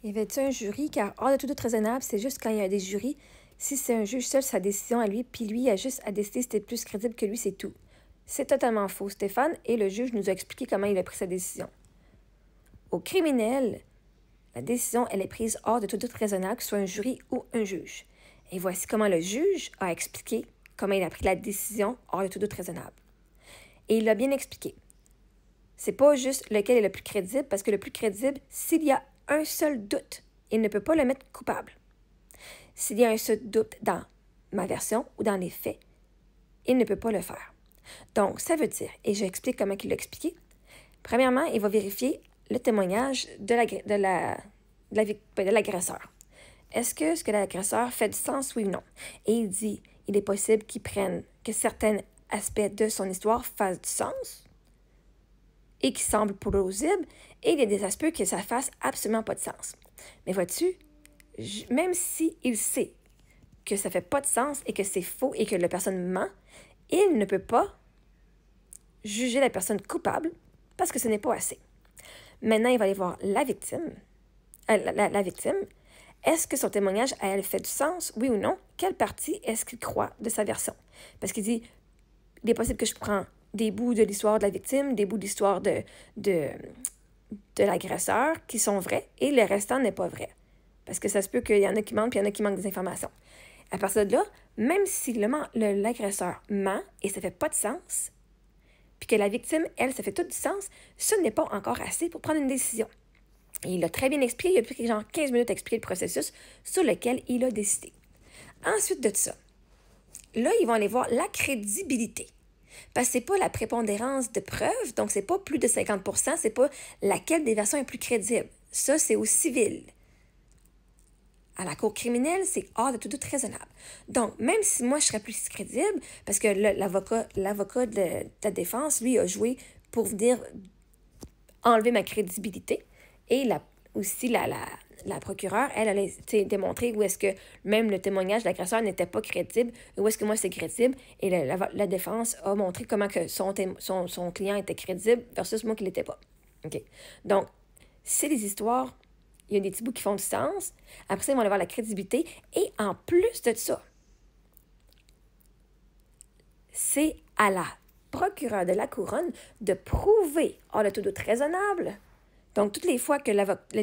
Y avait-tu un jury? Car hors de tout doute raisonnable, c'est juste quand il y a des jurys. Si c'est un juge seul, sa décision à lui, puis lui il a juste à décider si c'était plus crédible que lui, c'est tout. C'est totalement faux, Stéphane, et le juge nous a expliqué comment il a pris sa décision. Au criminel, la décision, elle est prise hors de tout doute raisonnable, que ce soit un jury ou un juge. Et voici comment le juge a expliqué comment il a pris la décision hors de tout doute raisonnable. Et il l'a bien expliqué. C'est pas juste lequel est le plus crédible, parce que le plus crédible, s'il y a un seul doute, il ne peut pas le mettre coupable. S'il y a un seul doute dans ma version ou dans les faits, il ne peut pas le faire. Donc, ça veut dire, et j'explique comment il l'a expliqué, premièrement, il va vérifier le témoignage de l'agresseur. Est-ce que ce que l'agresseur fait du sens, oui ou non? Et il dit, il est possible qu'il prenne, que certains aspects de son histoire fassent du sens et qui semblent plausibles, et il y a des aspects que ça fasse absolument pas de sens. Mais vois-tu, même s'il sait que ça fait pas de sens et que c'est faux et que la personne ment, il ne peut pas juger la personne coupable parce que ce n'est pas assez. Maintenant, il va aller voir la victime. La victime. Est-ce que son témoignage à elle fait du sens, oui ou non? Quelle partie est-ce qu'il croit de sa version? Parce qu'il dit, il est possible que je prends des bouts de l'histoire de la victime, des bouts de l'histoire de l'agresseur qui sont vrais et le restant n'est pas vrai. Parce que ça se peut qu'il y en a qui mentent puis il y en a qui manquent des informations. À partir de là, même si l'agresseur ment et ça ne fait pas de sens, puis que la victime, elle, ça fait tout du sens, ce n'est pas encore assez pour prendre une décision. Et il a très bien expliqué, il a pris genre 15 minutes à expliquer le processus sur lequel il a décidé. Ensuite de ça, là, ils vont aller voir la crédibilité. Parce que c'est pas la prépondérance de preuves, donc c'est pas plus de 50%, c'est pas laquelle des versions est plus crédible. Ça, c'est au civil. À la cour criminelle, c'est hors de tout doute raisonnable. Donc, même si moi, je serais plus crédible, parce que l'avocat de la défense, lui, a joué pour venir enlever ma crédibilité, et aussi la procureure, elle a démontré où est-ce que même le témoignage de l'agresseur n'était pas crédible, où est-ce que moi c'est crédible, et la défense a montré comment que son client était crédible versus moi qui ne l'étais pas. OK. Donc, c'est des histoires, il y a des petits bouts qui font du sens, après ça, ils vont aller voir la crédibilité, et en plus de ça, c'est à la procureure de la couronne de prouver, hors de tout doute raisonnable. Donc, toutes les fois que l'avocat de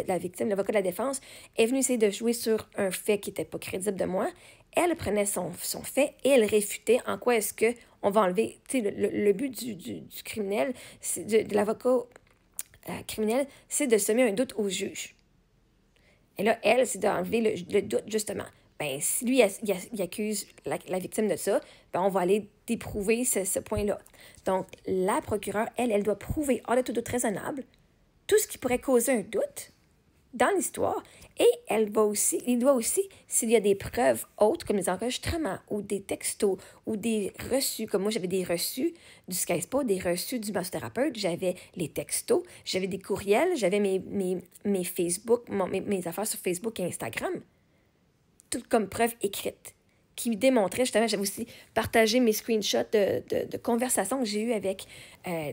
la victime, l'avocat de la défense, est venu essayer de jouer sur un fait qui n'était pas crédible de moi, elle prenait son fait et elle réfutait en quoi est-ce qu'on va enlever. Tu sais, le but du criminel, de l'avocat criminel, c'est de semer un doute au juge. Et là, elle, c'est d'enlever le doute, justement. Ben, si lui, il accuse la victime de ça, ben, on va aller déprouver ce point-là. Donc, la procureure, elle doit prouver, hors de tout doute raisonnable, tout ce qui pourrait causer un doute dans l'histoire, et il doit aussi, s'il y a des preuves autres, comme des enregistrements, ou des textos, ou des reçus, comme moi, j'avais des reçus du SkySpa, des reçus du massothérapeute, j'avais les textos, j'avais des courriels, j'avais mes Facebook, mes affaires sur Facebook et Instagram, tout comme preuve écrite, qui démontrait, justement, j'avais aussi partagé mes screenshots de conversations que j'ai eues avec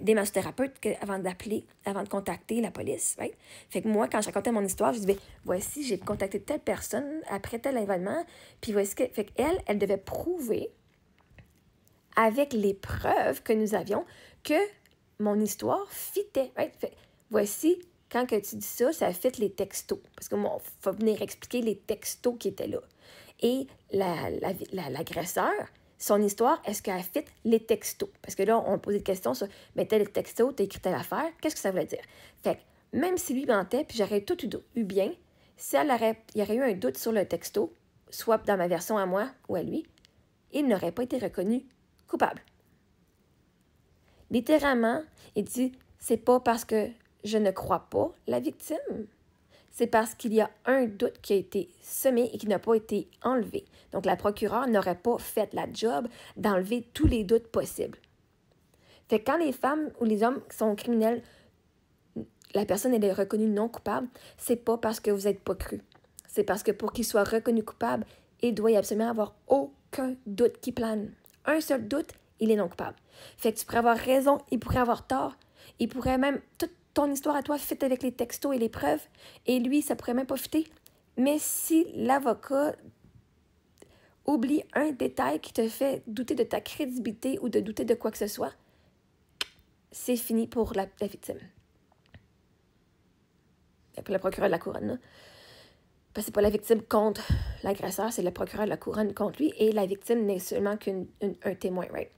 des massothérapeutes avant de contacter la police. Right? Fait que moi, quand je racontais mon histoire, je disais, voici, j'ai contacté telle personne après tel événement, puis voici que... Fait qu'elle, elle devait prouver, avec les preuves que nous avions, que mon histoire fitait. Right? Fait, voici, quand que tu dis ça, ça fit les textos. Parce que moi, il faut venir expliquer les textos qui étaient là. Et l'agresseur, son histoire, est-ce qu'elle fit les textos? Parce que là, on posait des questions sur, mais tel texto, t'as écrit telle affaire, qu'est-ce que ça voulait dire? Fait que même si lui mentait, puis j'aurais tout eu bien, si il y aurait eu un doute sur le texto, soit dans ma version à moi ou à lui, il n'aurait pas été reconnu coupable. Littéralement, il dit, c'est pas parce que je ne crois pas la victime, c'est parce qu'il y a un doute qui a été semé et qui n'a pas été enlevé. Donc, la procureure n'aurait pas fait la job d'enlever tous les doutes possibles. Fait que quand les femmes ou les hommes qui sont criminels, la personne elle est reconnue non coupable, c'est pas parce que vous n'êtes pas cru. C'est parce que pour qu'il soit reconnu coupable, il doit y absolument avoir aucun doute qui plane. Un seul doute, il est non coupable. Fait que tu pourrais avoir raison, il pourrait avoir tort, il pourrait même tout ton histoire à toi fit avec les textos et les preuves, et lui, ça pourrait même pas fitter. Mais si l'avocat oublie un détail qui te fait douter de ta crédibilité ou de douter de quoi que ce soit, c'est fini pour la victime. Pour le procureur de la couronne, là. Parce que c'est pas la victime contre l'agresseur, c'est le procureur de la couronne contre lui, et la victime n'est seulement qu'un témoin, right?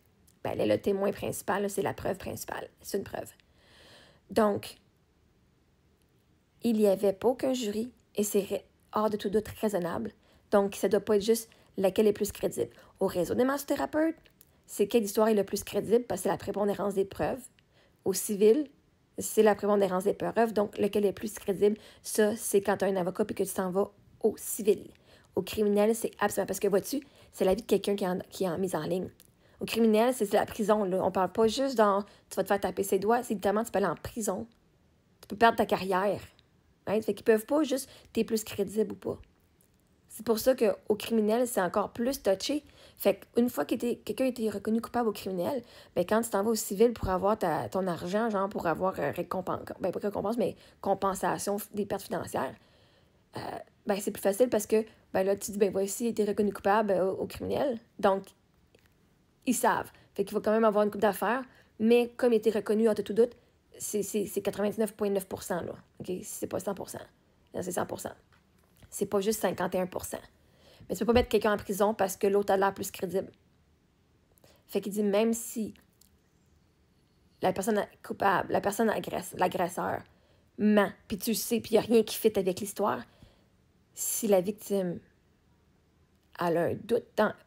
Ben, elle est le témoin principal, là, c'est la preuve principale. C'est une preuve. Donc, il n'y avait pas aucun jury, et c'est hors de tout doute raisonnable. Donc, ça ne doit pas être juste laquelle est plus crédible. Au réseau des massothérapeutes, c'est quelle histoire est le plus crédible, parce que c'est la prépondérance des preuves. Au civil, c'est la prépondérance des preuves, donc lequel est plus crédible, ça, c'est quand tu as un avocat et que tu t'en vas au civil. Au criminel, c'est absolument, parce que vois-tu, c'est la vie de quelqu'un qui est en mise en ligne. Au criminel, c'est la prison, là. On parle pas juste dans tu vas te faire taper ses doigts, c'est littéralement tu peux aller en prison. Tu peux perdre ta carrière. Right? Fait qu'ils peuvent pas juste t'es plus crédible ou pas. C'est pour ça qu'au criminel, c'est encore plus touché. Fait qu'une fois que quelqu'un a été reconnu coupable au criminel, ben quand tu t'en vas au civil pour avoir ton argent, genre pour avoir récompense, ben pas récompense, mais compensation des pertes financières, ben c'est plus facile parce que ben là, tu dis, ben voici, il a été reconnu coupable au criminel. Donc, ils savent. Fait qu'il va quand même avoir une coupe d'affaires, mais comme il a été reconnu en tout doute, c'est 99,9%, là. OK? C'est pas 100%. Là, c'est 100%. C'est pas juste 51%. Mais tu peux pas mettre quelqu'un en prison parce que l'autre a l'air plus crédible. Fait qu'il dit, même si la personne coupable, la personne l'agresseur, ment, puis tu le sais, puis il n'y a rien qui fit avec l'histoire, si la victime a un doute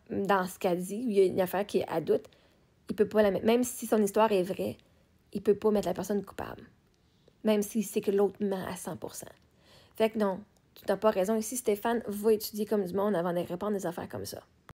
dans ce qu'elle dit, ou il y a une affaire qui est à doute, il peut pas la mettre. Même si son histoire est vraie, il peut pas mettre la personne coupable. Même s'il sait que l'autre ment à 100%. Fait que non, tu n'as pas raison. Ici, Stéphane va étudier comme du monde avant de répondre des affaires comme ça.